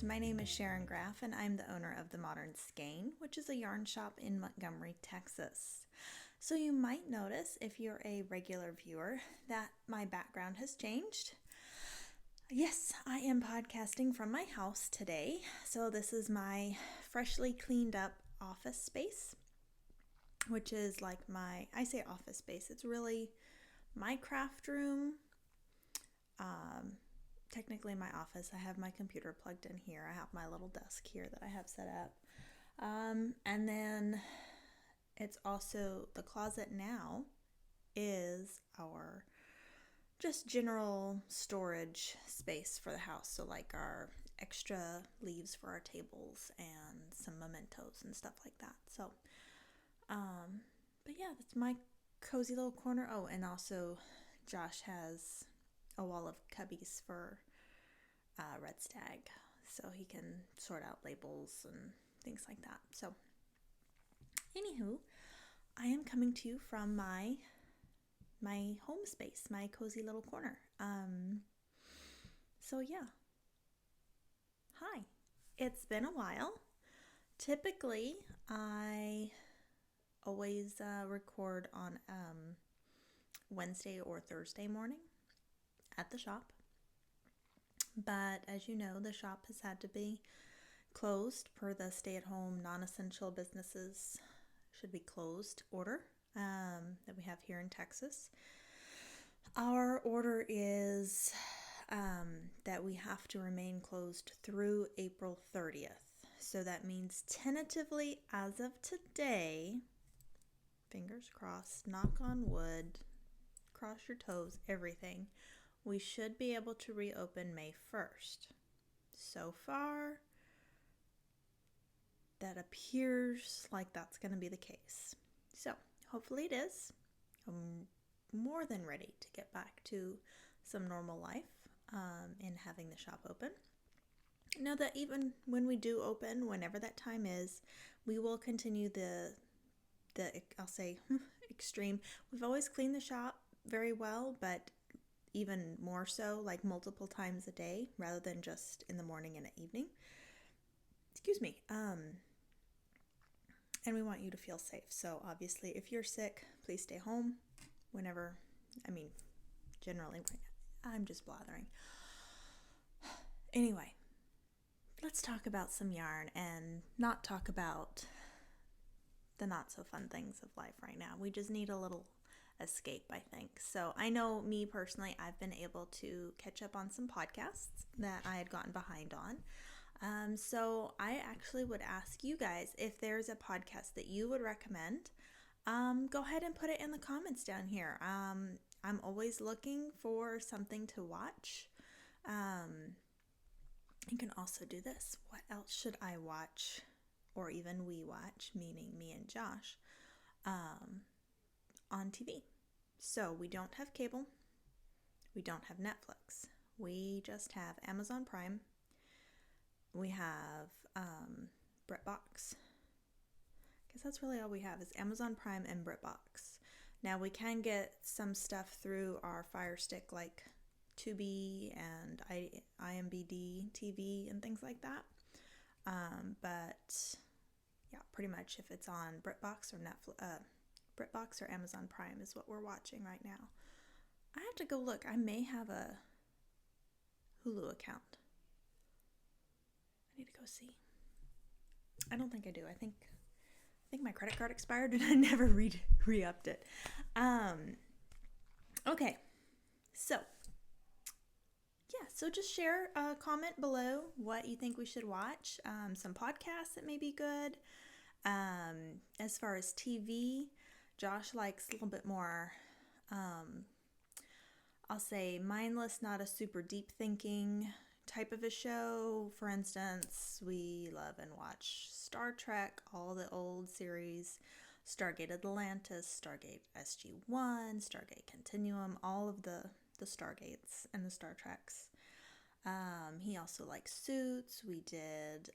My name is Sharon Graff, and I'm the owner of the Modern Skein, which is a yarn shop in Montgomery, Texas. So you might notice, if you're a regular viewer, that my background has changed. Yes, I am podcasting from my house today. So this is my freshly cleaned up office space, which is like I say office space, it's really my craft room. Technically my office. I have my computer plugged in here. I have my little desk here that I have set up. And then it's also the closet now is our just general storage space for the house. So like our extra leaves for our tables and some mementos and stuff like that. So, but yeah, that's my cozy little corner. Oh, and also Josh has a wall of cubbies for Red Stag, so he can sort out labels and things like that. So, anywho, I am coming to you from my home space, my cozy little corner. So yeah, hi. It's been a while. Typically, I always record on Wednesday or Thursday morning at the shop. But as you know, the shop has had to be closed per the stay-at-home non-essential businesses should be closed order that we have here in Texas. Our order is that we have to remain closed through April 30th. So that means tentatively as of today, fingers crossed, knock on wood, cross your toes, everything, we should be able to reopen May 1st. So far, that appears like that's going to be the case. So, hopefully it is. I'm more than ready to get back to some normal life and having the shop open. Know that even when we do open, whenever that time is, we will continue the I'll say extreme. We've always cleaned the shop very well, but even more so, like multiple times a day rather than just in the morning and at evening. Excuse me. And we want you to feel safe. So obviously, if you're sick, please stay home whenever, generally, I'm just blathering. Anyway, let's talk about some yarn and not talk about the not so fun things of life right now. We just need a little escape, I think. So I know me personally, I've been able to catch up on some podcasts that I had gotten behind on. So I actually would ask you guys if there's a podcast that you would recommend. Go ahead and put it in the comments down here. I'm always looking for something to watch. You can also do this. What else should I watch, or even we watch, meaning me and Josh, on TV? So we don't have cable. We don't have Netflix. We just have Amazon Prime. We have BritBox. I guess that's really all we have is Amazon Prime and BritBox. Now we can get some stuff through our Fire Stick like Tubi and IMBD TV and things like that. But yeah, pretty much if it's on BritBox or Netflix, BritBox or Amazon Prime is what we're watching right now. I have to go look. I may have a Hulu account. I need to go see. I don't think I do. I think my credit card expired and I never re-upped it. Okay. So, yeah. So just share a comment below what you think we should watch. Some podcasts that may be good. As far as TV, Josh likes a little bit more, I'll say mindless, not a super deep thinking type of a show. For instance, we love and watch Star Trek, all the old series, Stargate Atlantis, Stargate SG-1, Stargate Continuum, all of the Stargates and the Star Treks. He also likes Suits. We did,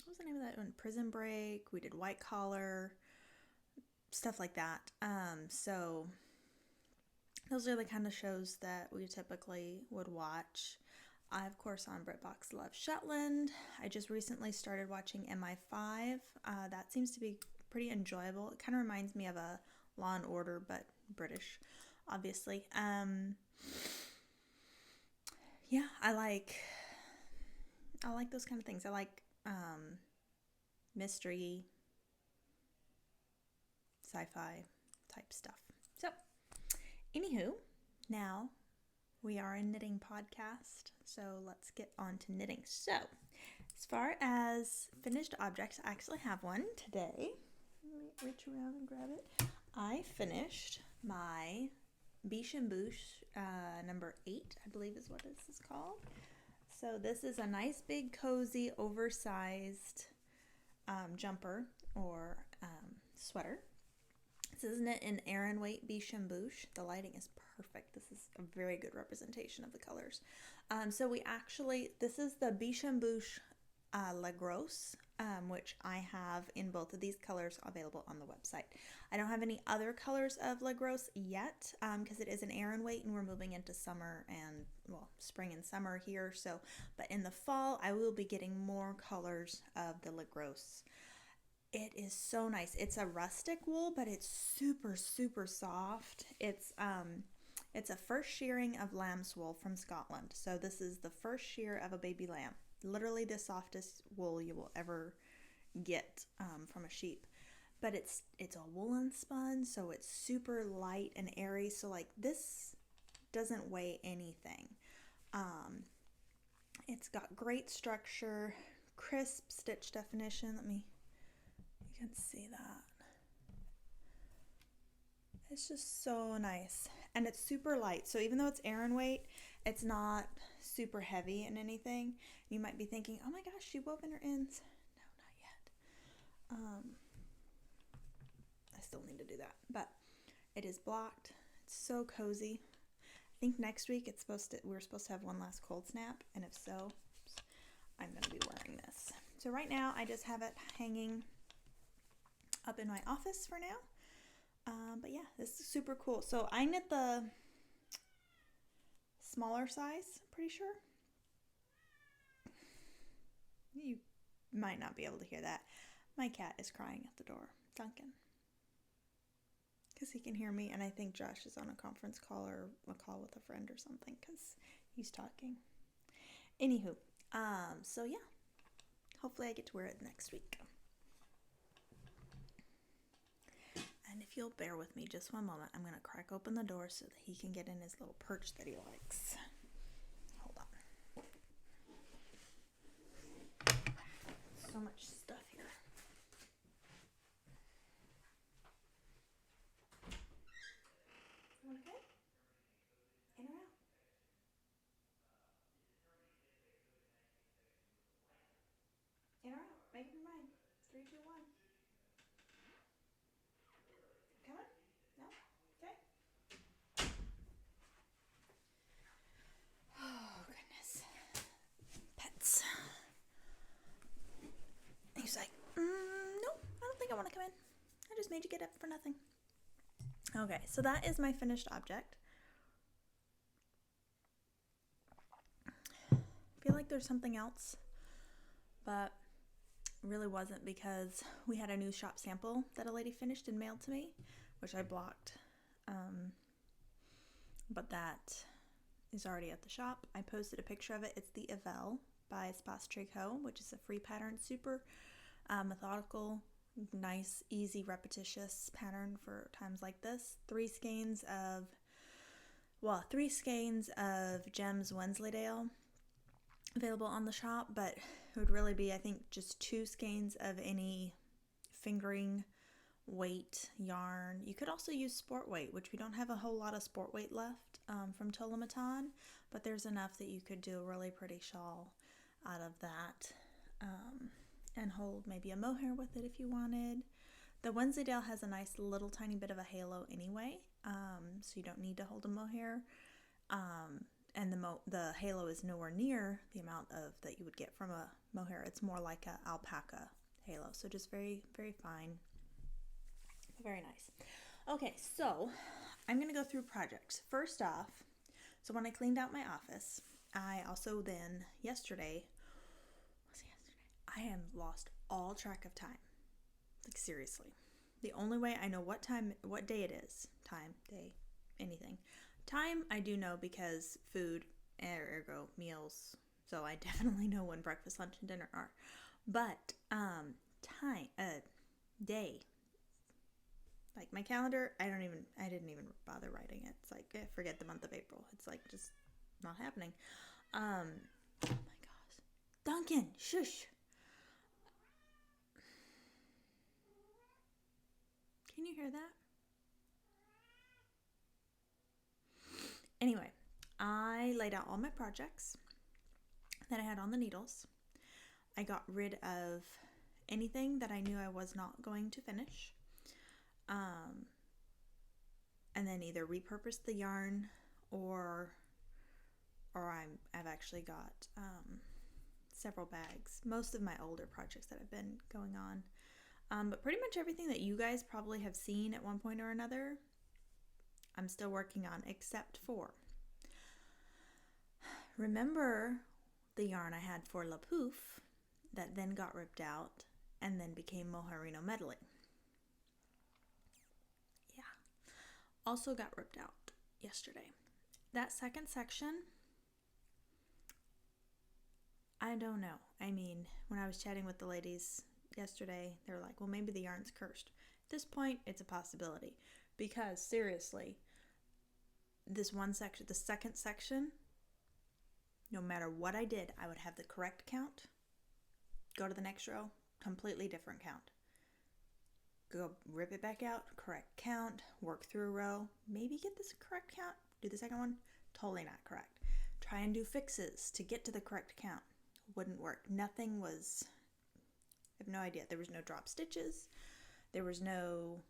what was the name of that one? Prison Break. We did White Collar, stuff like that. So those are the kind of shows that we typically would watch. I, of course, on BritBox love Shetland. I just recently started watching MI5. That seems to be pretty enjoyable. It kind of reminds me of a Law and Order, but British, obviously. Yeah, I like those kind of things. I like mystery, sci-fi type stuff. So, anywho, now we are a knitting podcast, so let's get on to knitting. So, as far as finished objects, I actually have one today. Let me reach around and grab it. I finished my Biche and Bouche number 8, I believe is what this is called. So this is a nice big cozy oversized jumper or sweater. This is knit in Aran weight Biche and Bouche. The lighting is perfect. This is a very good representation of the colors. So this is the Biche and Bouche La Grosse, which I have in both of these colors available on the website. I don't have any other colors of La Grosse yet because it is an Aran weight and we're moving into summer and, well, spring and summer here. So, but in the fall, I will be getting more colors of the La Grosse. It is so nice. It's a rustic wool, but it's super, super soft. It's a first shearing of lamb's wool from Scotland. So this is the first shear of a baby lamb. Literally the softest wool you will ever get from a sheep. But it's a woolen spun, so it's super light and airy. So like this doesn't weigh anything. It's got great structure, crisp stitch definition. You can see that. It's just so nice. And it's super light. So even though it's Aran weight, it's not super heavy in anything. You might be thinking, oh my gosh, she wove in her ends. No, not yet. I still need to do that. But it is blocked. It's so cozy. I think next week we're supposed to have one last cold snap. And if so, I'm going to be wearing this. So right now I just have it hanging up in my office for now. But yeah, this is super cool. So I knit the smaller size, pretty sure. You might not be able to hear that. My cat is crying at the door, Duncan. Because he can hear me, and I think Josh is on a conference call or a call with a friend or something because he's talking. Anywho, so yeah. Hopefully I get to wear it next week. And if you'll bear with me just one moment, I'm going to crack open the door so that he can get in his little perch that he likes. Hold on. So much stuff here. Okay? In or out? In or out? Make up your mind. 3, 2, 1. Come on? No? Okay. Oh, goodness. Pets. He's like, no, I don't think I want to come in. I just made you get up for nothing. Okay, so that is my finished object. I feel like there's something else, but really wasn't because we had a new shop sample that a lady finished and mailed to me, which I blocked. But that is already at the shop. I posted a picture of it. It's the Avelle by Espace Tricot, which is a free pattern, super methodical, nice, easy, repetitious pattern for times like this. 3 skeins of Gems Wensleydale available on the shop, but it would really be, I think, just 2 skeins of any fingering weight yarn. You could also use sport weight, which we don't have a whole lot of sport weight left from Tolomatan, but there's enough that you could do a really pretty shawl out of that and hold maybe a mohair with it if you wanted. The Wensleydale has a nice little tiny bit of a halo anyway, so you don't need to hold a mohair. And the halo is nowhere near the amount that you would get from a mohair. It's more like a alpaca halo, so just very, very fine. Very nice. Okay, so I'm going to go through projects. First off, so when I cleaned out my office, I also then, yesterday, I have lost all track of time. Like, seriously. The only way I know what day it is, time, day, anything. Time I do know because food, ergo meals, so I definitely know when breakfast, lunch, and dinner are. But time, day, like my calendar, I didn't even bother writing it. It's like, forget the month of April. It's like just not happening. Oh my gosh, Duncan, shush. Can you hear that? Anyway, I laid out all my projects that I had on the needles. I got rid of anything that I knew I was not going to finish. And then either repurposed the yarn or I've actually got several bags. Most of my older projects that have been going on. But pretty much everything that you guys probably have seen at one point or another, I'm still working on, except for, remember the yarn I had for La Pouf that then got ripped out and then became Mohairino Medley? Yeah. Also got ripped out yesterday. That second section, I don't know. I mean, when I was chatting with the ladies yesterday, they were like, well, maybe the yarn's cursed. At this point, it's a possibility. Because, seriously, this one section, the second section, no matter what I did, I would have the correct count. Go to the next row, completely different count. Go rip it back out, correct count, work through a row, maybe get this correct count, do the second one, totally not correct. Try and do fixes to get to the correct count. Wouldn't work. Nothing was, I have no idea. There was no drop stitches. There was no,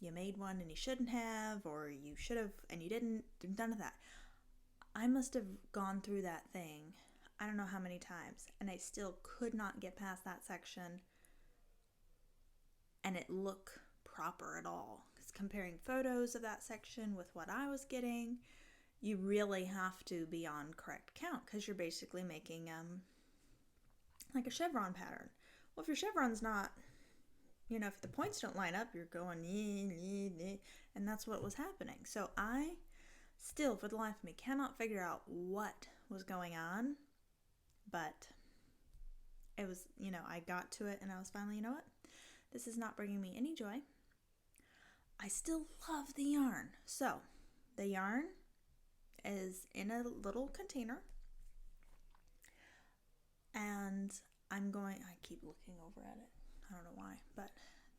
you made one and you shouldn't have, or you should have and you didn't. None of that. I must have gone through that thing, I don't know how many times, and I still could not get past that section and it look proper at all. Because comparing photos of that section with what I was getting, you really have to be on correct count because you're basically making like a chevron pattern. Well, if your chevron's not, if the points don't line up, you're going, and that's what was happening. So I still, for the life of me, cannot figure out what was going on, but it was, I got to it and I was finally, you know what? This is not bringing me any joy. I still love the yarn. So the yarn is in a little container, and I keep looking over at it. I don't know why, but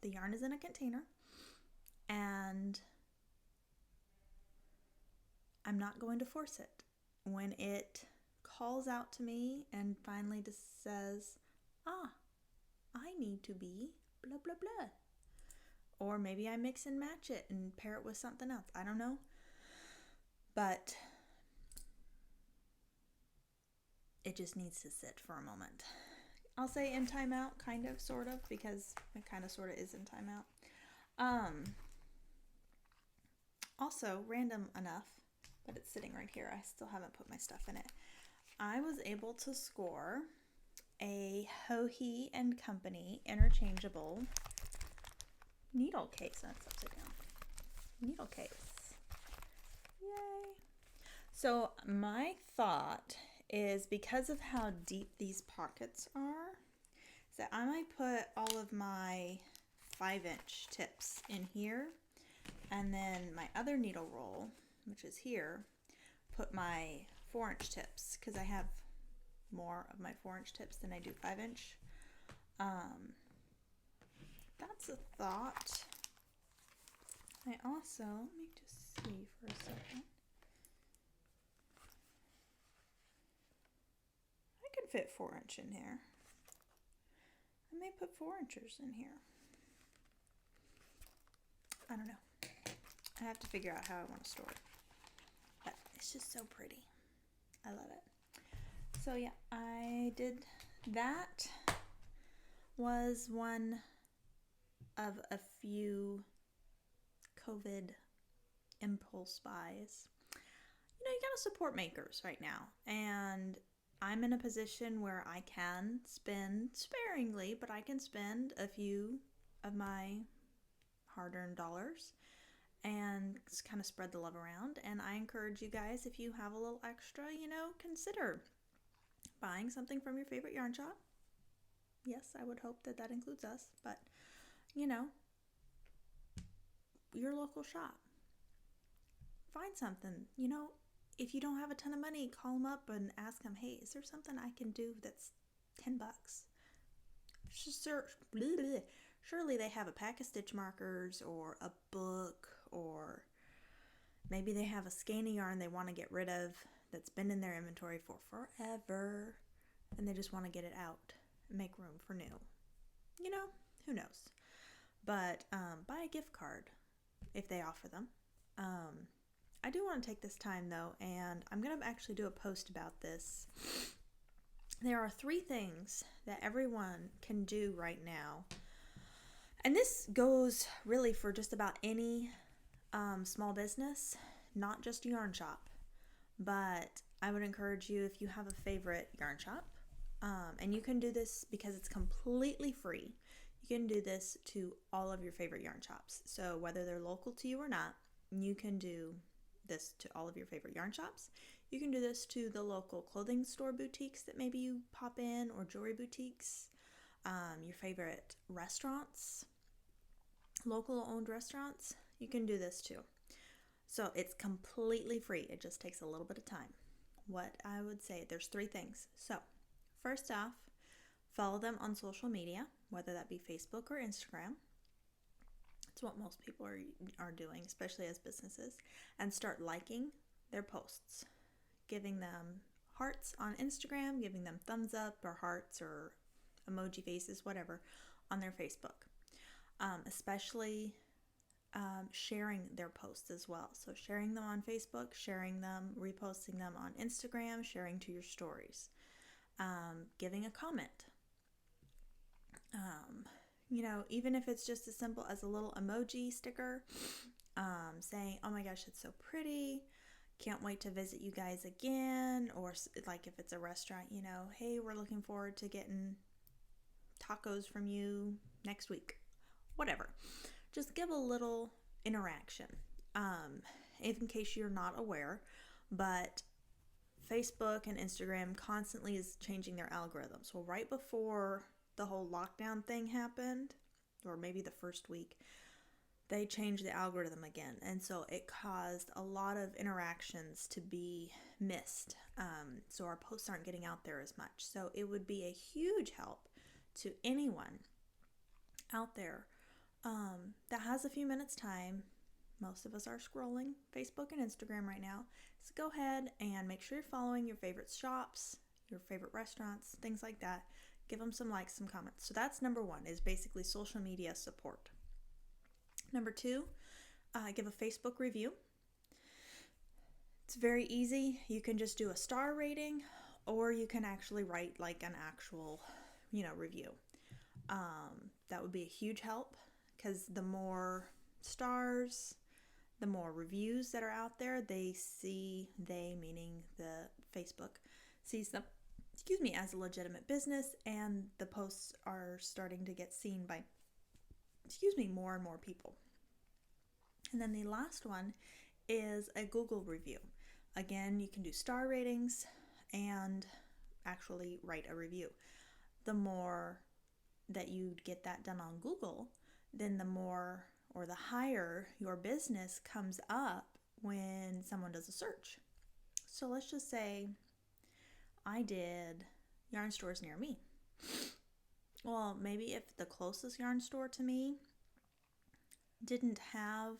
the yarn is in a container, and I'm not going to force it. When it calls out to me and finally just says, I need to be blah, blah, blah. Or maybe I mix and match it and pair it with something else. I don't know. But it just needs to sit for a moment. I'll say in timeout, kind of, sort of, because it kind of, sort of is in timeout. Also, random enough, but it's sitting right here. I still haven't put my stuff in it. I was able to score a Hohe and Company interchangeable needle case. That's upside down. Needle case. Yay. So my thought is, because of how deep these pockets are, is that I might put all of my 5-inch tips in here, and then my other needle roll, which is here, put my 4-inch tips, because I have more of my 4-inch tips than I do 5-inch. That's a thought. I also, let me just see for a second. I could fit 4-inch in here. I may put 4 inches in here. I don't know. I have to figure out how I want to store it. But it's just so pretty. I love it. So yeah, I did that. Was one of a few COVID impulse buys. you got to support makers right now. And I'm in a position where I can spend sparingly, but I can spend a few of my hard-earned dollars and kind of spread the love around. And I encourage you guys, if you have a little extra, consider buying something from your favorite yarn shop. Yes, I would hope that includes us, but your local shop. Find something, if you don't have a ton of money, call them up and ask them, hey, is there something I can do that's $10? Surely they have a pack of stitch markers or a book, or maybe they have a skein of yarn they want to get rid of that's been in their inventory for forever, and they just want to get it out and make room for new. Who knows? But buy a gift card if they offer them. I do want to take this time though, and I'm going to actually do a post about this. There are 3 things that everyone can do right now. And this goes really for just about any small business, not just a yarn shop. But I would encourage you, if you have a favorite yarn shop, and you can do this because it's completely free. You can do this to all of your favorite yarn shops. So whether they're local to you or not, you can do this to all of your favorite yarn shops. You can do this to the local clothing store boutiques that maybe you pop in, or jewelry boutiques, your favorite restaurants, local owned restaurants. You can do this too. So it's completely free. It just takes a little bit of time. What I would say, there's 3 things. So first off, follow them on social media, whether that be Facebook or Instagram. It's what most people are doing, especially as businesses, and start liking their posts, giving them hearts on Instagram, giving them thumbs up or hearts or emoji faces, whatever, on their Facebook. Especially sharing their posts as well. So sharing them on Facebook, sharing them, reposting them on Instagram, sharing to your stories, giving a comment. Even if it's just as simple as a little emoji sticker, saying, oh my gosh, it's so pretty, can't wait to visit you guys again. Or like if it's a restaurant, hey, we're looking forward to getting tacos from you next week. Whatever. Just give a little interaction. In case you're not aware, but Facebook and Instagram constantly is changing their algorithms. Well, right before the whole lockdown thing happened, or maybe the first week, they changed the algorithm again. And so it caused a lot of interactions to be missed. So our posts aren't getting out there as much. So it would be a huge help to anyone out there that has a few minutes time. Most of us are scrolling Facebook and Instagram right now. So go ahead and make sure you're following your favorite shops, your favorite restaurants, things like that. Give them some likes, some comments. So that's number 1, is basically social media support. Number 2, give a Facebook review. It's very easy. You can just do a star rating, or you can actually write like an actual, review. That would be a huge help, because the more stars, the more reviews that are out there, meaning the Facebook, sees them, as a legitimate business, and the posts are starting to get seen by, more and more people. And then the last one is a Google review. Again, you can do star ratings and actually write a review. The more that you get that done on Google, then the more or the higher your business comes up when someone does a search. So let's just say I did yarn stores near me. Well, maybe if the closest yarn store to me didn't have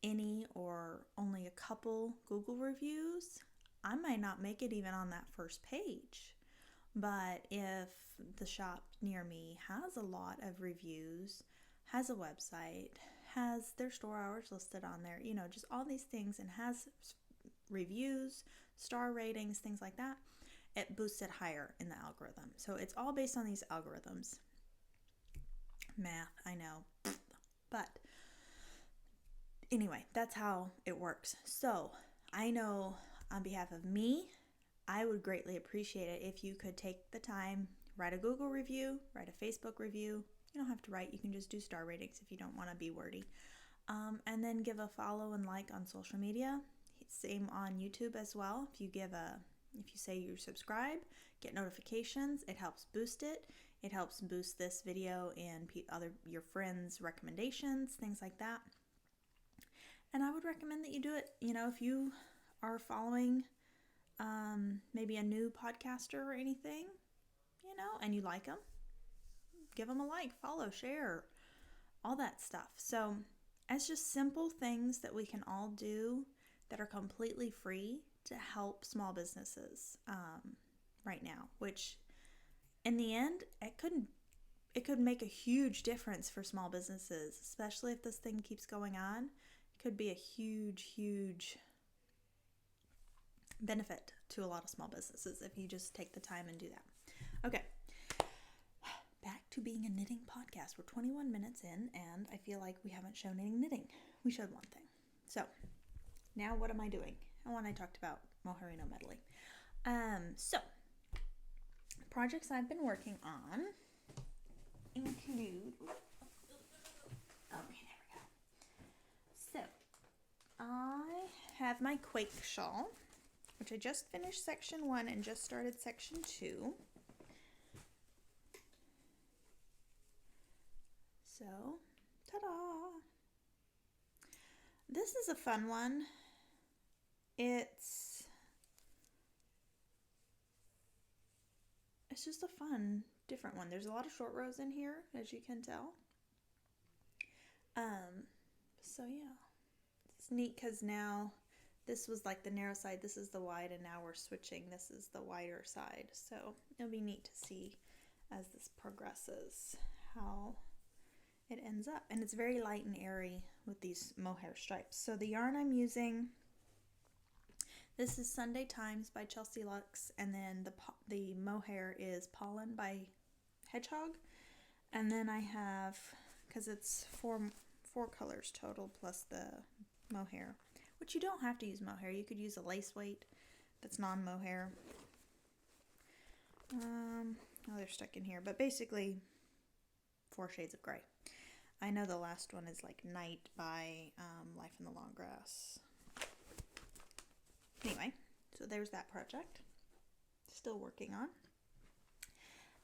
any or only a couple Google reviews, I might not make it even on that first page. But if the shop near me has a lot of reviews, has a website, has their store hours listed on there, just all these things, and has reviews, star ratings, things like that, it boosts it higher in the algorithm. So it's all based on these algorithms. Math, I know. But anyway, that's how it works. So I know on behalf of me, I would greatly appreciate it if you could take the time, write a Google review, write a Facebook review. You don't have to write, you can just do star ratings if you don't want to be wordy. And then give a follow and like on social media. Same on YouTube as well. If you say you subscribe, get notifications, it helps boost it. It helps boost this video and your friends' recommendations, things like that. And I would recommend that you do it. If you are following maybe a new podcaster or anything, and you like them, give them a like, follow, share, all that stuff. So it's just simple things that we can all do that are completely free to help small businesses right now, which in the end, it could make a huge difference for small businesses, especially if this thing keeps going on. It could be a huge, huge benefit to a lot of small businesses if you just take the time and do that. Okay, back to being a knitting podcast. We're 21 minutes in, and I feel like we haven't shown any knitting. We showed one thing. So now what am I doing? I talked about Mohairino medley. So projects I've been working on include. Okay, there we go. So I have my Quake shawl, which I just finished section 1 and just started section 2. So, ta-da! This is a fun one. It's just a fun, different one. There's a lot of short rows in here, as you can tell. So yeah, it's neat because now this was like the narrow side, this is the wide, and now we're switching. This is the wider side. So it'll be neat to see as this progresses how it ends up. And it's very light and airy with these mohair stripes. So the yarn I'm using, this is Sunday Times by Chelsea Lux, and then the mohair is Pollen by Hedgehog. And then I have, because it's four colors total plus the mohair, which you don't have to use mohair. You could use a lace weight that's non-mohair. Oh, they're stuck in here, but basically 4 shades of gray. I know the last one is like Night by Life in the Long Grass. Anyway, so there's that project. Still working on.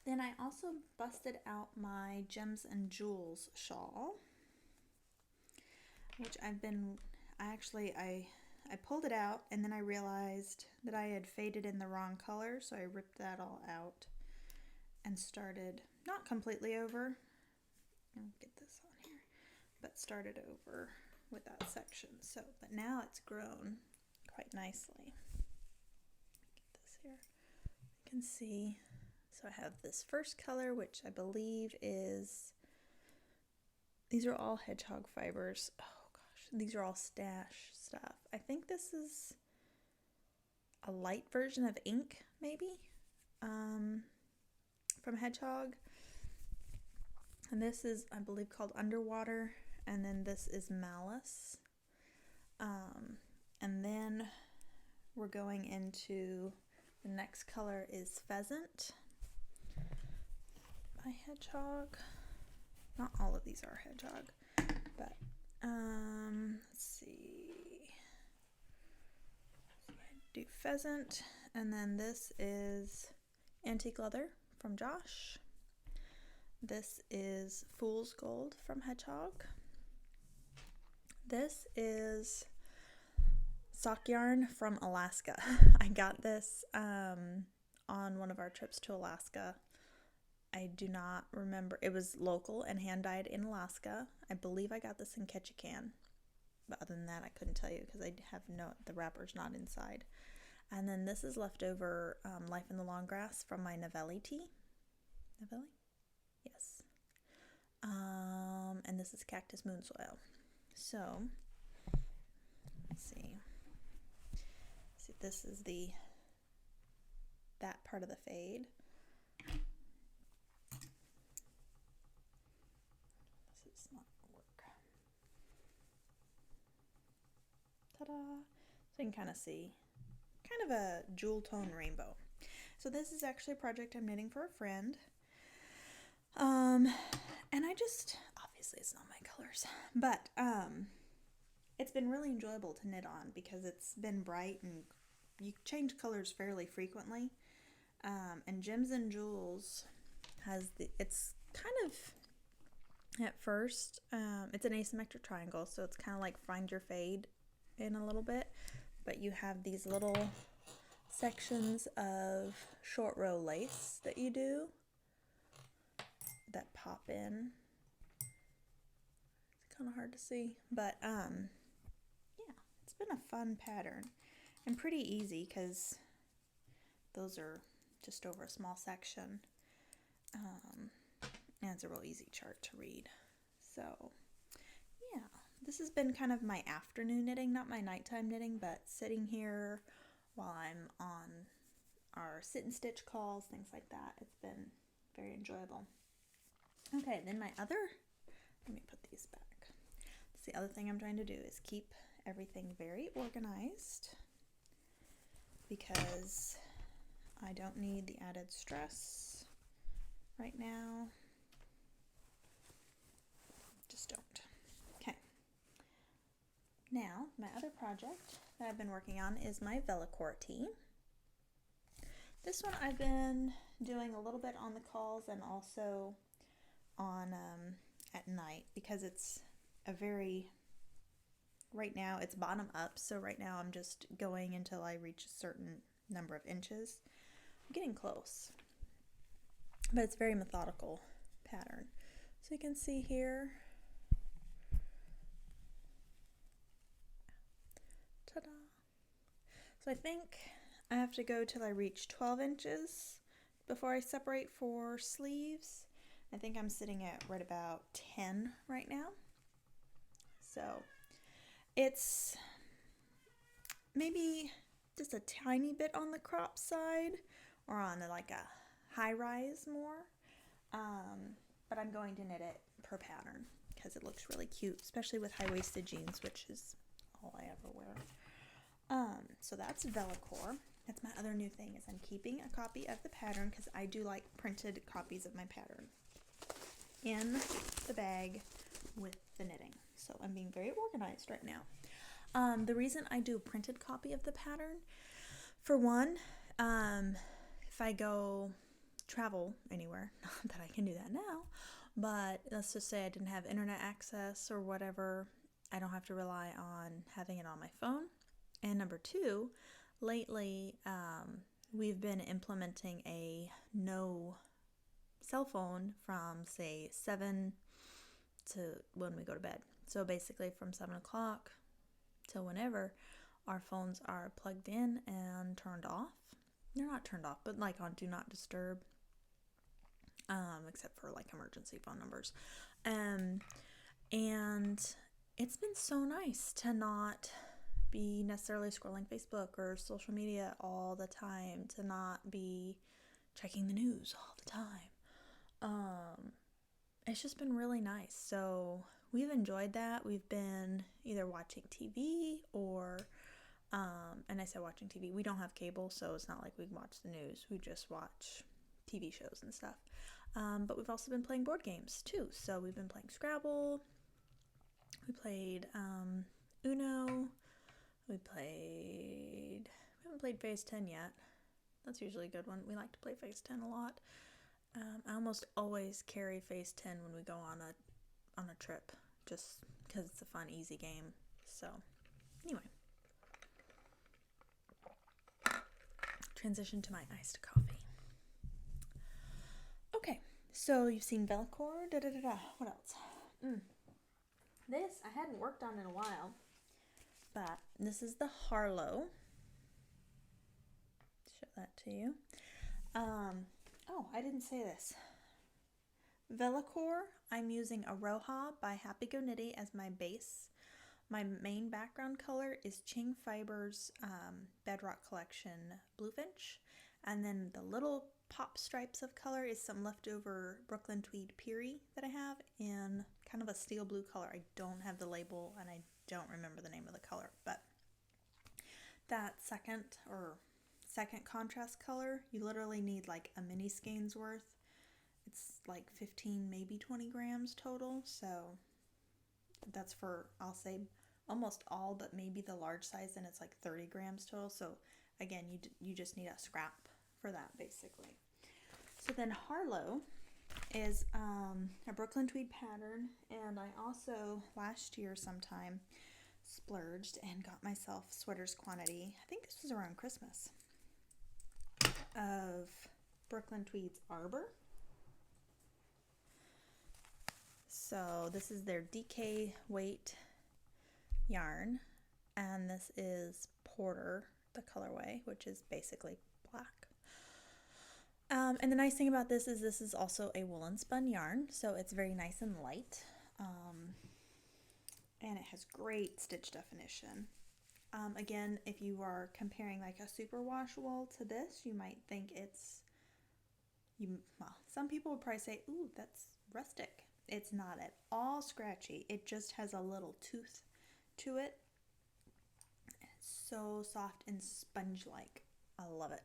Then I also busted out my Gems and Jewels shawl, which I pulled it out and then I realized that I had faded in the wrong color, so I ripped that all out and started, not completely over, I'll get this on here, but started over with that section. So, but now it's grown quite nicely. Get this here. You can see. So I have this first color, which I believe is, these are all hedgehog fibers. Oh gosh, these are all stash stuff. I think this is a light version of ink, maybe, from Hedgehog. And this is, I believe, called Underwater. And then this is Malice. And then we're going into, the next color is Pheasant by Hedgehog. Not all of these are Hedgehog, but let's see. So I do Pheasant, and then this is Antique Leather from Josh. This is Fool's Gold from Hedgehog. This is sock yarn from Alaska. I got this on one of our trips to Alaska. I do not remember. It was local and hand dyed in Alaska. I believe I got this in Ketchikan. But other than that, I couldn't tell you because I have the wrapper's not inside. And then this is leftover Life in the Long Grass from my Novelli tea. Novelli? Yes. And this is Cactus Moon Soil. So, let's see. See, this is that part of the fade. This is not going to work. Ta-da! you can kind of see, kind of a jewel tone rainbow. So this is actually a project I'm knitting for a friend. And I just, obviously it's not my colors, but it's been really enjoyable to knit on because it's been bright and you change colors fairly frequently. And Gems and Jewels it's kind of, at first, it's an asymmetric triangle, so it's kind of like Find Your Fade in a little bit, but you have these little sections of short row lace that you do that pop in. It's kind of hard to see, but yeah, it's been a fun pattern and pretty easy because those are just over a small section, and it's a real easy chart to read. So yeah, this has been kind of my afternoon knitting, not my nighttime knitting, but sitting here while I'm on our sit and stitch calls, things like that. It's been very enjoyable. Okay, then let me put these back. That's the other thing I'm trying to do is keep everything very organized because I don't need the added stress right now. Just don't. Okay. Now, my other project that I've been working on is my Velocore tee. This one I've been doing a little bit on the calls and also on at night because it's right now it's bottom up, so right now I'm just going until I reach a certain number of inches. I'm getting close, but it's a very methodical pattern. So you can see here, ta-da! So I think I have to go till I reach 12 inches before I separate for sleeves. I think I'm sitting at right about 10 right now. So it's maybe just a tiny bit on the crop side or on like a high rise more. But I'm going to knit it per pattern because it looks really cute, especially with high-waisted jeans, which is all I ever wear. So that's Velocore. That's my other new thing is I'm keeping a copy of the pattern because I do like printed copies of my pattern in the bag with the knitting. So I'm being very organized right now. The reason I do a printed copy of the pattern, for one, if I go travel anywhere, not that I can do that now, but let's just say I didn't have internet access or whatever, I don't have to rely on having it on my phone. And number two, lately we've been implementing a no cell phone from say 7 to when we go to bed. So basically from 7 o'clock till whenever, our phones are plugged in and turned off. They're not turned off, but like on do not disturb, except for like emergency phone numbers. And it's been so nice to not be necessarily scrolling Facebook or social media all the time, to not be checking the news all the time. It's just been really nice. So we've enjoyed that. We've been either watching TV or, and I say watching TV, we don't have cable, so it's not like we watch the news. We just watch TV shows and stuff. But we've also been playing board games too. So we've been playing Scrabble. We played Uno. We haven't played Phase 10 yet. That's usually a good one. We like to play Phase 10 a lot. I almost always carry Phase 10 when we go on a trip, just because it's a fun, easy game. So, anyway. Transition to my iced coffee. Okay, so you've seen Velocore, What else? This I hadn't worked on in a while, but this is the Harlow. Show that to you. Oh, I didn't say this. Velocore, I'm using Aroha by Happy Go Knitty as my base. My main background color is Ching Fibers Bedrock Collection Bluefinch. And then the little pop stripes of color is some leftover Brooklyn Tweed Peary that I have in kind of a steel blue color. I don't have the label and I don't remember the name of the color, but that second contrast color, you literally need like a mini skein's worth. It's like 15, maybe 20 grams total. So that's for, I'll say, almost all, but maybe the large size, and it's like 30 grams total. So again, you just need a scrap for that, basically. So then Harlow is a Brooklyn tweed pattern, and I also last year sometime splurged and got myself sweaters quantity. I think this was around Christmas, of Brooklyn Tweed's Arbor. So this is their DK weight yarn, and this is Porter, the colorway, which is basically black. And the nice thing about this is also a woolen spun yarn, so it's very nice and light, and it has great stitch definition. Again, if you are comparing like a superwash wool to this, you might think some people would probably say, ooh, that's rustic. It's not at all scratchy. It just has a little tooth to it. It's so soft and sponge-like. I love it.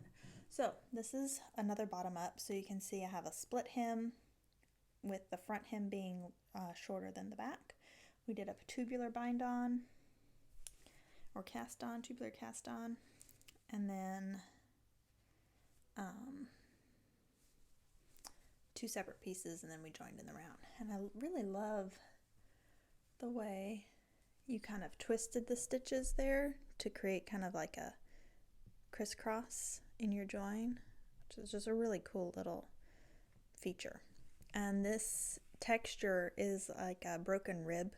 So this is another bottom up. So you can see I have a split hem with the front hem being shorter than the back. We did a tubular bind on, or cast on, tubular cast on, and then two separate pieces, and then we joined in the round. And I really love the way you kind of twisted the stitches there to create kind of like a crisscross in your join, which is just a really cool little feature. And this texture is like a broken rib,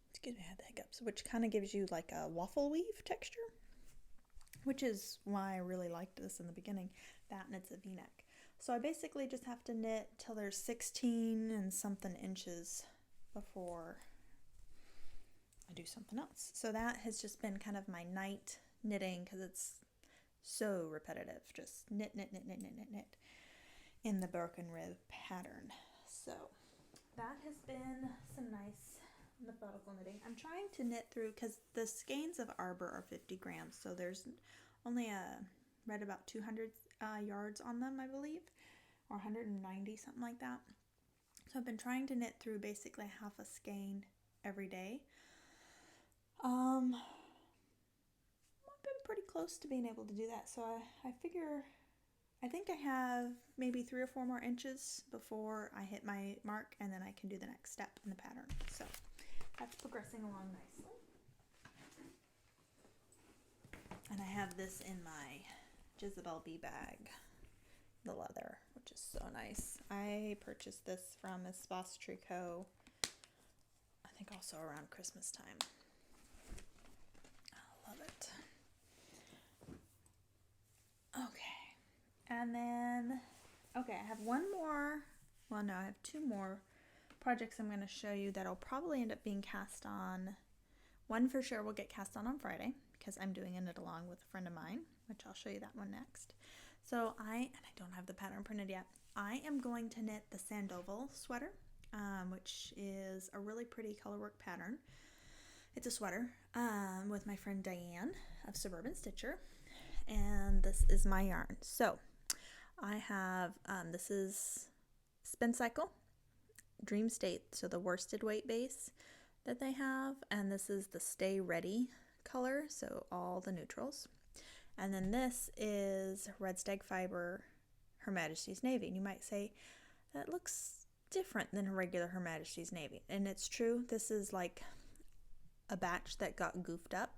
excuse me, I had the hiccups, which kind of gives you like a waffle weave texture, which is why I really liked this in the beginning. That, and it's a v-neck. So I basically just have to knit till there's 16 and something inches before I do something else. So that has just been kind of my night knitting, because it's so repetitive. Just knit, knit, knit, knit, knit, knit, knit in the broken rib pattern. So that has been some nice methodical knitting. I'm trying to knit through, because the skeins of Arbor are 50 grams, so there's only read about 200 yards on them, I believe, or 190, something like that. So I've been trying to knit through basically half a skein every day. I've been pretty close to being able to do that, so I think I have maybe 3 or 4 more inches before I hit my mark, and then I can do the next step in the pattern. So that's progressing along nicely. And I have this in my Jezebel bee bag, the leather, which is so nice. I purchased this from Espace Tricot, I think also around Christmas time. I love it. Okay. And then, I have I have 2 more projects I'm going to show you that'll probably end up being cast on. One for sure will get cast on Friday, because I'm doing a knit along with a friend of mine, which I'll show you that one next. So I don't have the pattern printed yet. I am going to knit the Sandoval sweater, which is a really pretty colorwork pattern. It's a sweater with my friend Diane of Suburban Stitcher, and this is my yarn. So I have, this is Spin Cycle Dream State, so the worsted weight base that they have, and this is the Stay Ready color, so all the neutrals. And then this is Red Stag Fiber Her Majesty's Navy, and you might say that looks different than a regular Her Majesty's Navy, and it's true. This is like a batch that got goofed up.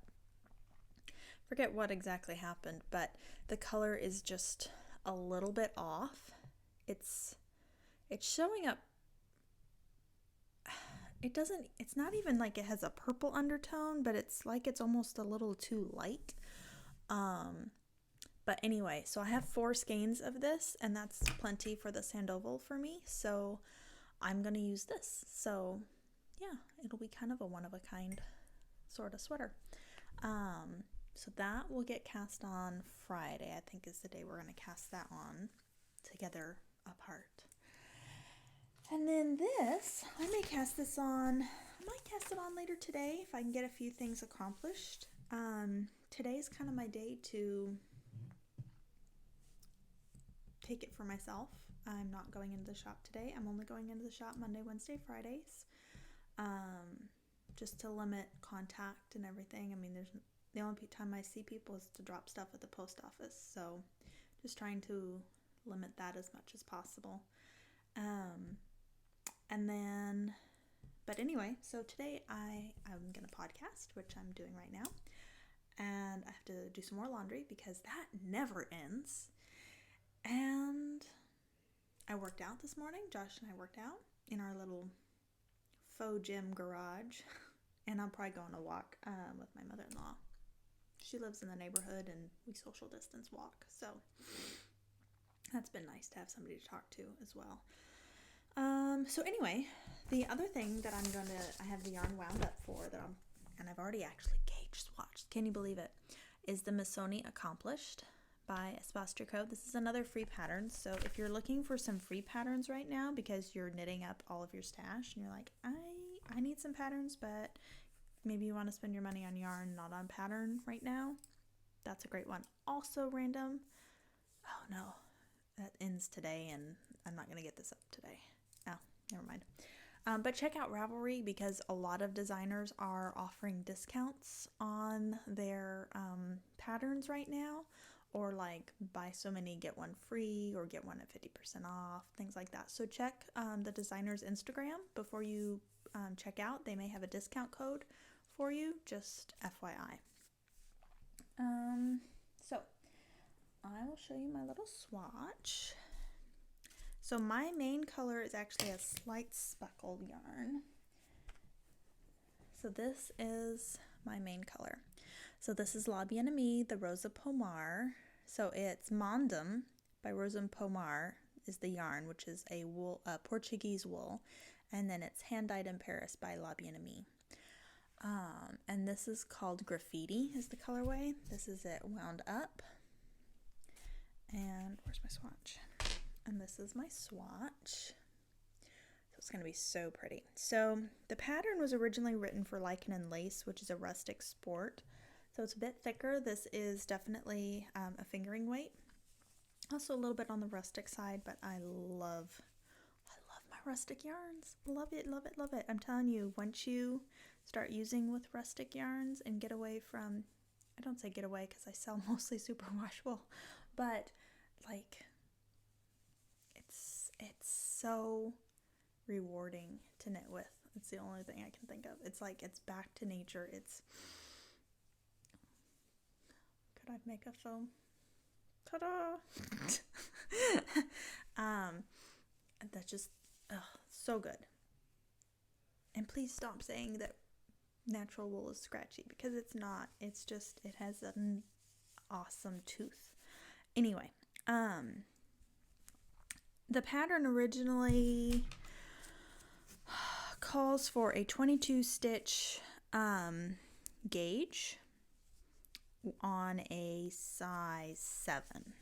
Forget what exactly happened, but the color is just a little bit off. It's showing up. It's not even like it has a purple undertone, but it's like it's almost a little too light. But anyway, so I have 4 skeins of this, and that's plenty for the Sandoval for me. So I'm going to use this. So yeah, it'll be kind of a one-of-a-kind sort of sweater. So that will get cast on Friday, I think is the day we're going to cast that on together apart. And then this, I may cast this on might cast it on later today if I can get a few things accomplished. Today's kind of my day to take it for myself. I'm not going into the shop today. I'm only going into the shop Monday, Wednesday, Fridays, just to limit contact and everything. I mean, the only time I see people is to drop stuff at the post office, so just trying to limit that as much as possible. And then, but anyway, so today I'm going to podcast, which I'm doing right now, and I have to do some more laundry because that never ends. And I worked out this morning. Josh and I worked out in our little faux gym garage, and I'm probably going to walk with my mother-in-law. She lives in the neighborhood, and we social distance walk, so that's been nice to have somebody to talk to as well. So anyway, the other thing that I have the yarn wound up for and I've already actually gauge swatched, can you believe it, is the Missoni Accomplished by Espacio Co. This is another free pattern, so if you're looking for some free patterns right now because you're knitting up all of your stash and you're like, I need some patterns, but maybe you want to spend your money on yarn, not on pattern right now, that's a great one. Also random, oh no, that ends today and I'm not going to get this up today. Oh, never mind. But check out Ravelry because a lot of designers are offering discounts on their patterns right now, or like buy so many, get one free, or get one at 50% off, things like that. So check the designer's Instagram before you check out. They may have a discount code for you, just FYI. So I will show you my little swatch. So my main color is actually a slight speckled yarn. So this is my main color. So this is La Bien-Aimée, the Rosa Pomar. So it's Mondum by Rosa Pomar is the yarn, which is a wool, Portuguese wool. And then it's hand-dyed in Paris by La Bien-Aimée. And this is called Graffiti is the colorway. This is it wound up. And where's my swatch? And this is my swatch. So it's going to be so pretty. So the pattern was originally written for Lichen and Lace, which is a rustic sport. So it's a bit thicker. This is definitely a fingering weight. Also a little bit on the rustic side, but I love my rustic yarns. Love it, love it, love it. I'm telling you, once you start using with rustic yarns and get away from, I don't say get away because I sell mostly superwash wool, but like it's so rewarding to knit with. It's the only thing I can think of. It's like it's back to nature. Could I make a foam? Ta-da! That's just so good. And please stop saying that natural wool is scratchy because it's not. It's just it has an awesome tooth. Anyway, the pattern originally calls for a 22 stitch gauge on a size 7.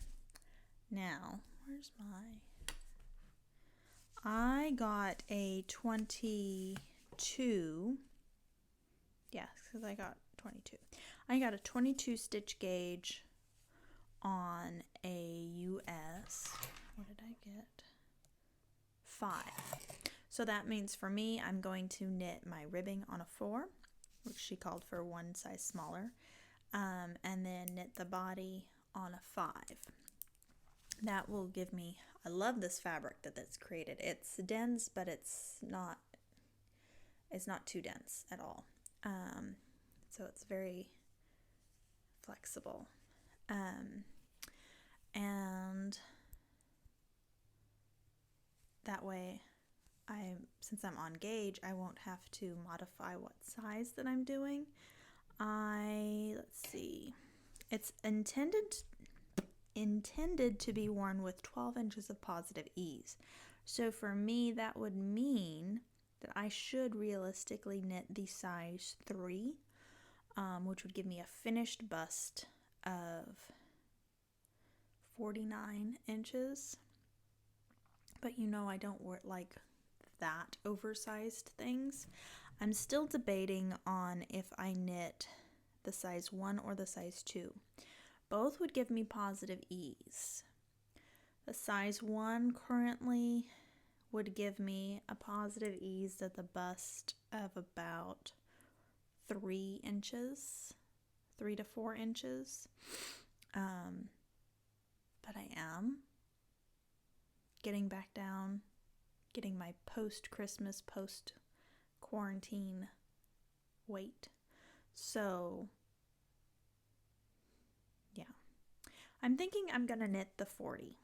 Now, where's I got a 22. Yes, because I got 22. I got a 22 stitch gauge on a US. What did I get? 5. So that means for me, I'm going to knit my ribbing on a 4, which she called for one size smaller, and then knit the body on a 5. That will give me, I love this fabric that's created. It's dense, but it's not too dense at all. So it's very flexible. And that way, since I'm on gauge, I won't have to modify what size that I'm doing. Let's see. It's intended to be worn with 12 inches of positive ease. So for me, that would mean that I should realistically knit the size 3, which would give me a finished bust of 49 inches. But I don't wear like that oversized things. I'm still debating on if I knit the size 1 or the size 2. Both would give me positive ease. The size 1 currently would give me a positive ease at the bust of about 3 inches, 3 to 4 inches. But I am getting back down, getting my post-Christmas, post-quarantine weight. So, yeah. I'm thinking I'm going to knit the 40,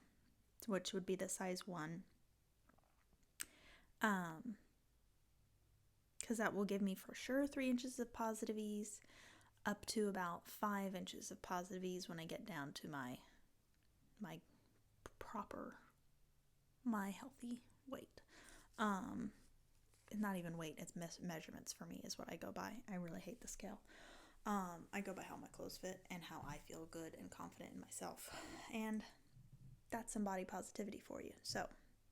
which would be the size 1. Because that will give me for sure 3 inches of positive ease, up to about 5 inches of positive ease when I get down to my healthy weight. Not even weight, it's measurements for me is what I go by. I really hate the scale. I go by how my clothes fit and how I feel good and confident in myself. And that's some body positivity for you. So,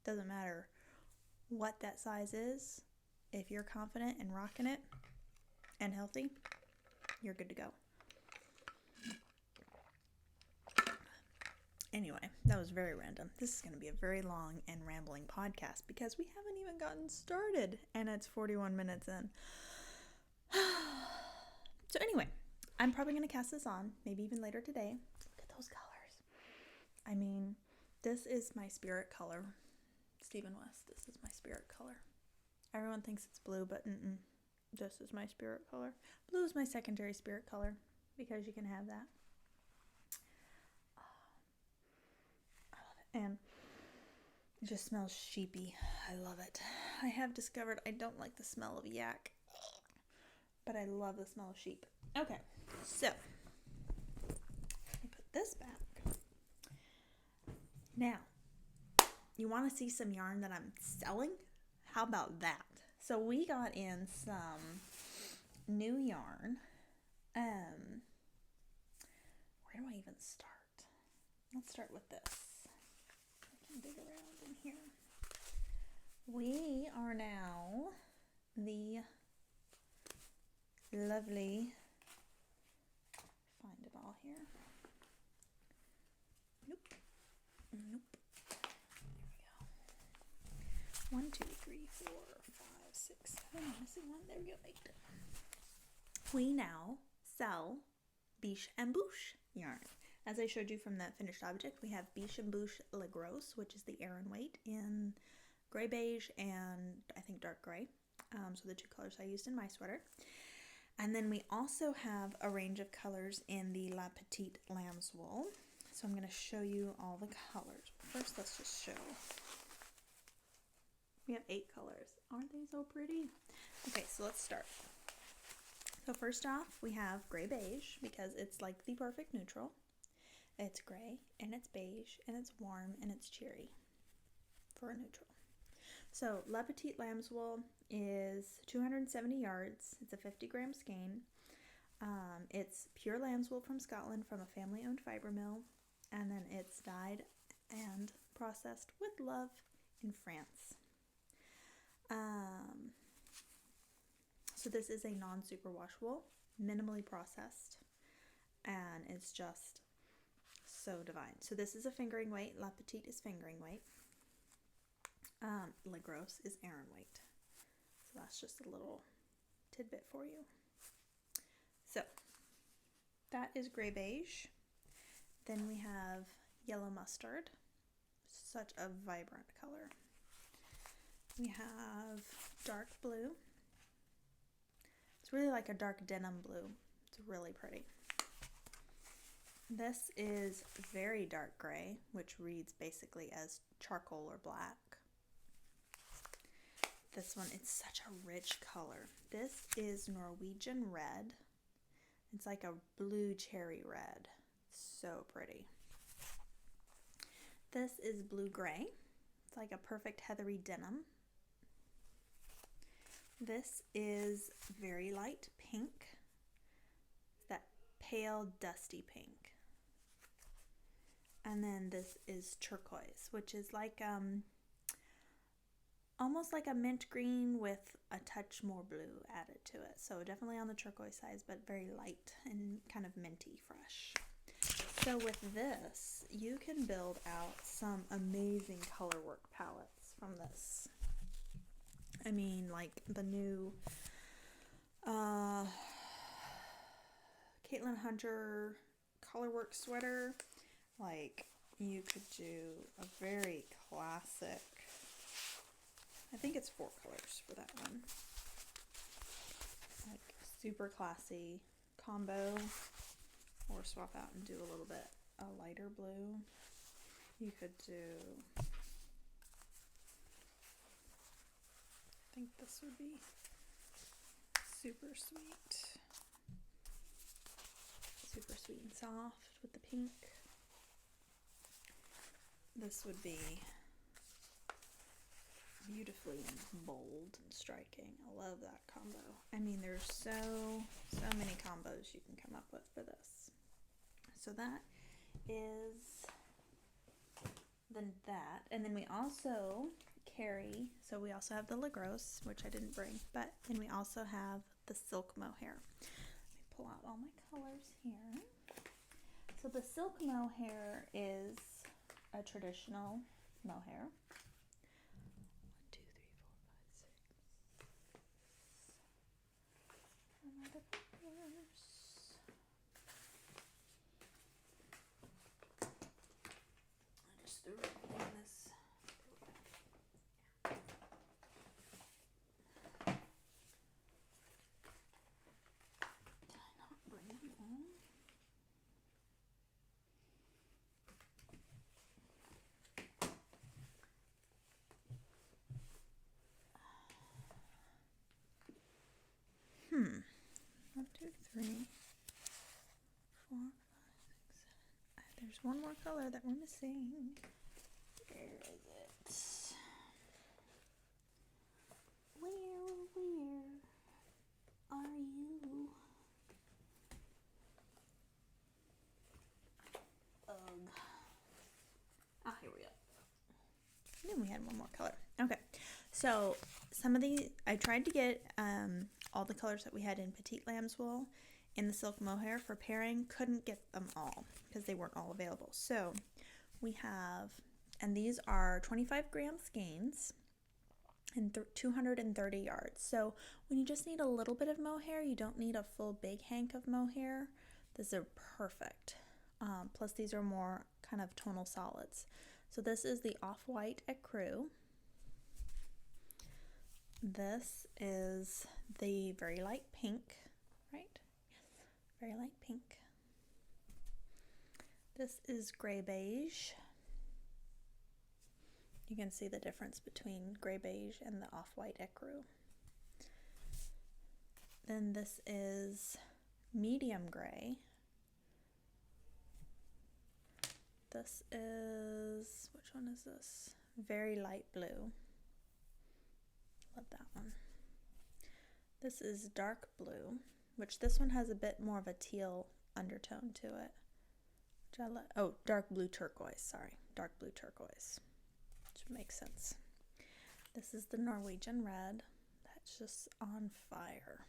doesn't matter what that size is. If you're confident and rocking it and healthy, you're good to go. Anyway, that was very random. This is going to be a very long and rambling podcast because we haven't even gotten started and it's 41 minutes in. So anyway, I'm probably going to cast this on, maybe even later today. Look at those colors. I mean, this is my spirit color. Stephen West, this is my spirit color. Everyone thinks it's blue, but this is my spirit color. Blue is my secondary spirit color because you can have that. I love it. And it just smells sheepy. I love it. I have discovered I don't like the smell of yak, but I love the smell of sheep. Okay, so let me put this back. Now, you want to see some yarn that I'm selling? How about that? So we got in some new yarn. Where do I even start? Let's start with this. I can dig around in here. We are now the lovely, find it all here. Nope. There we go. 1, 2, 3, 4, 5, 6, 7. I'm missing one. There we go. 8. We now sell Biche and Bouche yarn. As I showed you from that finished object, we have Biche and Bouche Le Gros, which is the Aran weight in gray beige and I think dark gray. So the 2 colors I used in my sweater. And then we also have a range of colors in the La Petite Lamb's Wool. So I'm going to show you all the colors. First, let's just show. We have 8 colors. Aren't they so pretty? Okay, so let's start. So first off, we have gray beige because it's like the perfect neutral. It's gray and it's beige and it's warm and it's cheery for a neutral. So La Petite Lamb's Wool is 270 yards. It's a 50-gram skein. It's pure lamb's wool from Scotland from a family-owned fiber mill. And then it's dyed and processed with love in France. So this is a non-superwash wool, minimally processed, and it's just so divine. So this is a fingering weight. La Petite is fingering weight. Le Gros is Aran weight. So that's just a little tidbit for you. So that is gray beige. Then we have yellow mustard. Such a vibrant color. We have dark blue. It's really like a dark denim blue. It's really pretty. This is very dark gray, which reads basically as charcoal or black. This one, it's such a rich color. This is Norwegian red. It's like a blue cherry red. So pretty. This is blue gray. It's like a perfect heathery denim. This is very light pink. It's that pale dusty pink. And then this is turquoise, which is like almost like a mint green with a touch more blue added to it. So definitely on the turquoise side, but very light and kind of minty fresh. So with this, you can build out some amazing color work palettes from this. I mean, like the new Caitlin Hunter colorwork sweater. Like, you could do a very classic, I think it's 4 colors for that one, like super classy combo, or swap out and do a little bit a lighter blue. You could do, I think this would be super sweet and soft with the pink. This would be beautifully bold and striking. I love that combo. I mean, there's so many combos you can come up with for this. So that is then that. And then we also carry, so we also have the La Grosse, which I didn't bring, but then we also have the silk mohair. Let me pull out all my colors here. So the silk mohair is a traditional mohair. 1, 2, 3, 4, 5, 6. Another colors. I just threw everything in this. Did I not bring them all? One, two, three, 4, 5, 6, 7. There's one more color that we're missing. Where is it? Where are you? Ugh. Ah, here we go. And then we had one more color. Okay, so some of these, I tried to get all the colors that we had in Petite Lamb's wool in the silk mohair for pairing. Couldn't get them all because they weren't all available. So we have, and these are 25 gram skeins and 230 yards. So when you just need a little bit of mohair, you don't need a full big hank of mohair. These are perfect. Plus these are more kind of tonal solids. So this is the off-white ecru. This is the very light pink, right? Yes, very light pink. This is gray beige. You can see the difference between gray beige and the off-white ecru. Then this is medium gray. This is, which one is this? Very light blue. Love that one. This is dark blue, which this one has a bit more of a teal undertone to it. Which I love. Oh, dark blue turquoise, sorry. Dark blue turquoise, which makes sense. This is the Norwegian red. That's just on fire.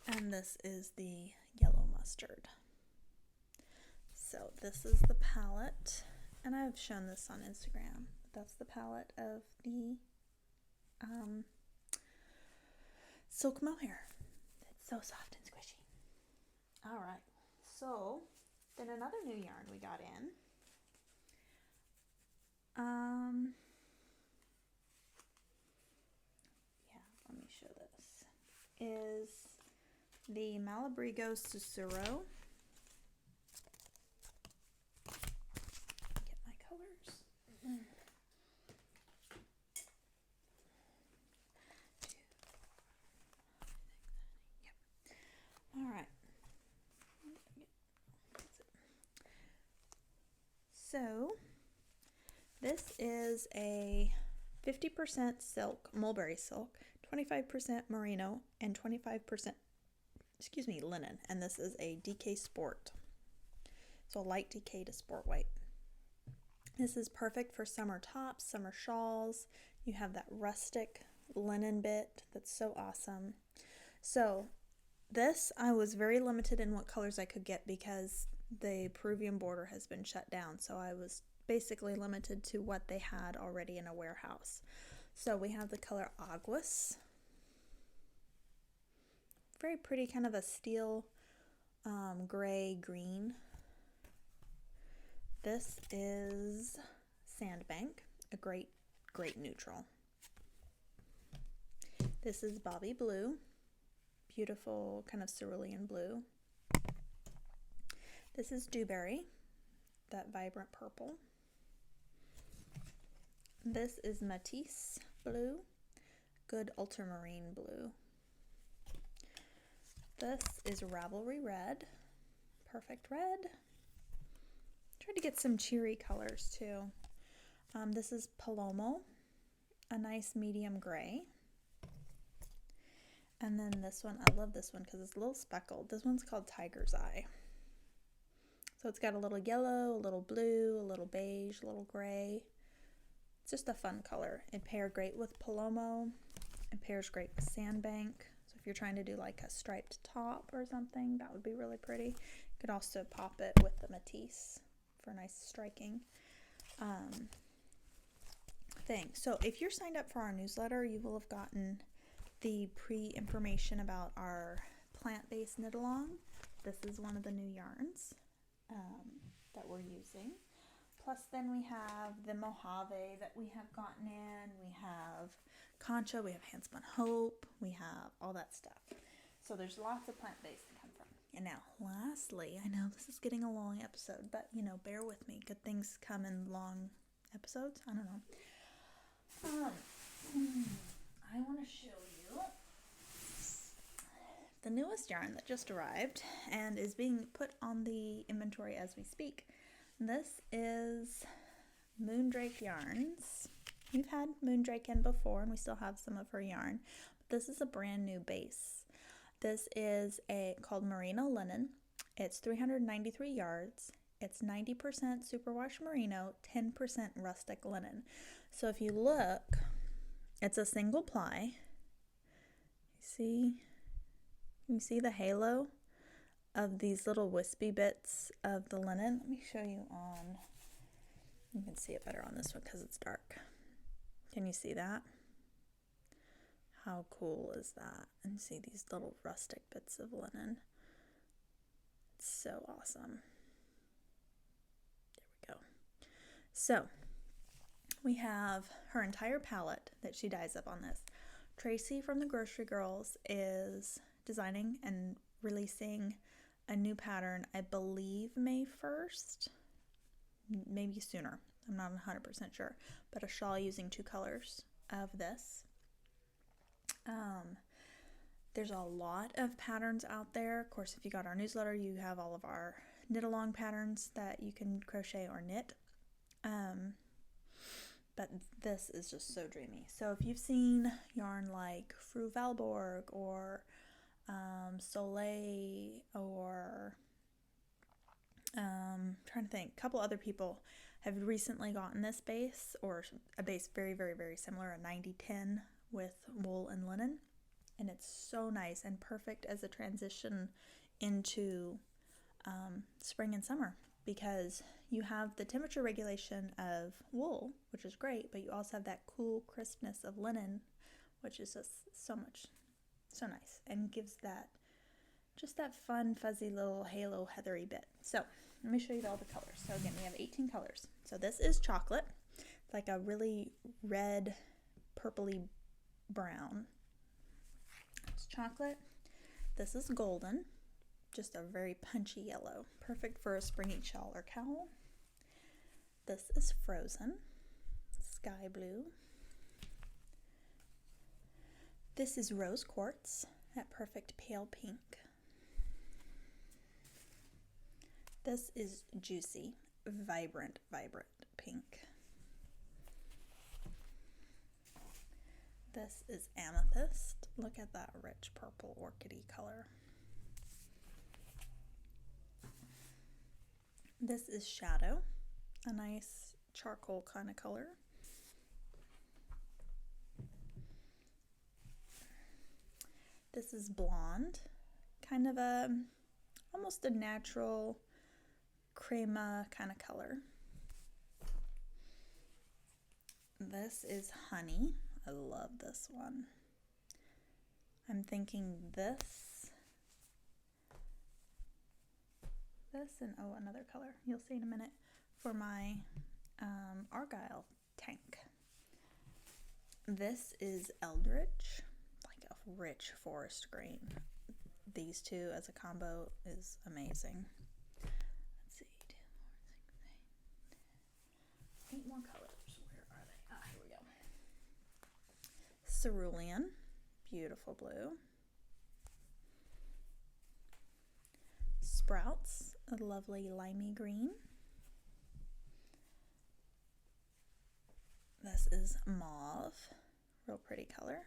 And this is the yellow mustard. So this is the palette, and I've shown this on Instagram. That's the palette of the silk mohair. It's so soft and squishy. All right, so then another new yarn we got in. Yeah, let me show this. Is the Malabrigo Sussurro. Get my colors. All right. So this is a 50% silk, mulberry silk, 25% merino, and 25%, linen. And this is a DK Sport. So light DK to sport white. This is perfect for summer tops, summer shawls, You have that rustic linen bit that's so awesome. So this, I was very limited in what colors I could get because the Peruvian border has been shut down. So I was basically limited to what they had already in a warehouse. So we have the color Aguas. Very pretty, kind of a steel gray green. This is Sandbank, a great neutral. This is Bobby Blue, beautiful kind of cerulean blue. This is Dewberry, that vibrant purple. This is Matisse Blue, good ultramarine blue. This is Ravelry Red, perfect red. Try to get some cheery colors too. This is Palomo, a nice medium gray. And then this one, I love this one because it's a little speckled. This one's called Tiger's Eye. So it's got a little yellow, a little blue, a little beige, a little gray. It's just a fun color. It pairs great with Palomo. It pairs great with Sandbank. So if you're trying to do like a striped top or something, that would be really pretty. You could also pop it with the Matisse for nice striking thing. So if you're signed up for our newsletter, you will have gotten the pre-information about our plant-based knit-along. This is one of the new yarns that we're using. Plus then we have the Mojave that we have gotten in. We have Concha, we have Handspun Hope, we have all that stuff. So there's lots of plant-based to come from. And now, lastly, I know this is getting a long episode, but, bear with me. Good things come in long episodes. I don't know. I want to show you the newest yarn that just arrived and is being put on the inventory as we speak. This is Moondrake Yarns. We've had Moondrake in before, and we still have some of her yarn. But this is a brand new base. This is called Merino Linen. It's 393 yards. It's 90% superwash merino, 10% rustic linen. So if you look, it's a single ply. You see the halo of these little wispy bits of the linen? Let me show you on, you can see it better on this one because it's dark. Can you see that? How cool is that? And see these little rustic bits of linen. It's so awesome. There we go. So we have her entire palette that she dyes up on this. Tracy from the Grocery Girls is designing and releasing a new pattern, I believe May 1st, maybe sooner. I'm not 100% sure, but a shawl using 2 colors of this. There's a lot of patterns out there. Of course, if you got our newsletter, you have all of our knit along patterns that you can crochet or knit. But this is just so dreamy. So if you've seen yarn like Fru Valborg or Soleil or trying to think, a couple other people have recently gotten this base, or a base very, very, very similar, a 90-10 with wool and linen. And it's so nice and perfect as a transition into spring and summer, because you have the temperature regulation of wool, which is great, but you also have that cool crispness of linen, which is just so nice and gives that just that fun fuzzy little halo heathery bit. So let me show you all the colors. So again, we have 18 colors. So this is chocolate. It's like a really red purpley brown. It's chocolate. This is golden, just a very punchy yellow, perfect for a springy shawl or cowl. This is frozen, sky blue. This is rose quartz, that perfect pale pink. This is juicy, vibrant pink. This is amethyst. Look at that rich purple orchidy color. This is shadow, a nice charcoal kind of color. This is blonde, kind of almost a natural crema kind of color. This is honey. I love this one. I'm thinking this, and another color. You'll see in a minute for my Argyle tank. This is Eldritch, like a rich forest green. These two as a combo is amazing. Let's see, 2 more, 6, 8 more colors. Where are they? Ah, here we go. Cerulean, beautiful blue. Sprouts, a lovely limey green. This is mauve, real pretty color.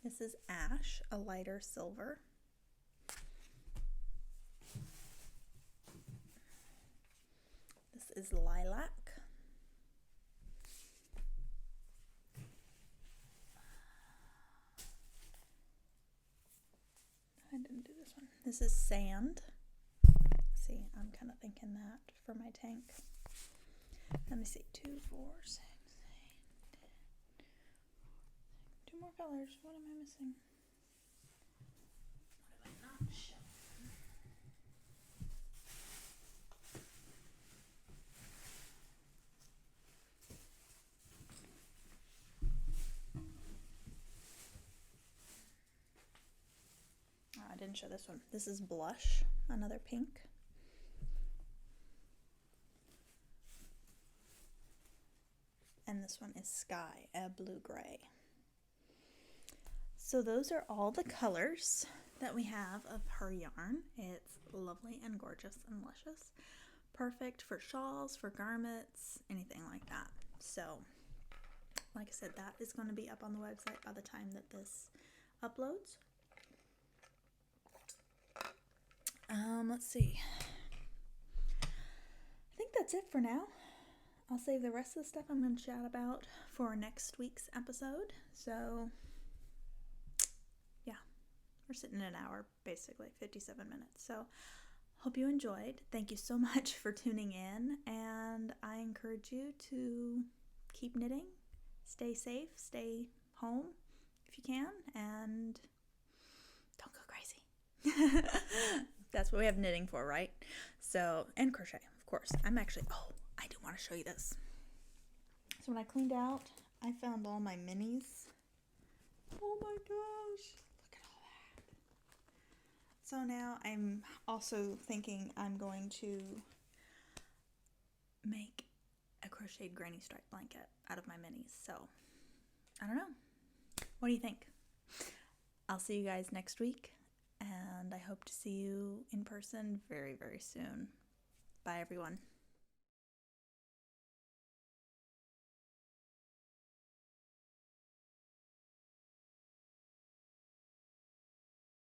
This is ash, a lighter silver. This is lilac. I didn't do this one. This is sand. See, I'm kind of thinking that for my tank. Let me see, 2, 4, 6, 8, 10. 2 more colors. What am I missing? What have I not shown? Oh, I didn't show this one. This is blush, another pink. And this one is sky, a blue-gray. So those are all the colors that we have of her yarn. It's lovely and gorgeous and luscious. Perfect for shawls, for garments, anything like that. So, like I said, that is going to be up on the website by the time that this uploads. Let's see. I think that's it for now. I'll save the rest of the stuff I'm going to chat about for next week's episode. So, yeah, we're sitting an hour, basically, 57 minutes. So, hope you enjoyed. Thank you so much for tuning in, and I encourage you to keep knitting, stay safe, stay home if you can, and don't go crazy. That's what we have knitting for, right? So, and crochet, of course. I do want to show you this. So when I cleaned out, I found all my minis. Oh my gosh, look at all that. So now I'm also thinking I'm going to make a crocheted granny stripe blanket out of my minis. So, I don't know. What do you think? I'll see you guys next week, and I hope to see you in person very, very soon. Bye, everyone.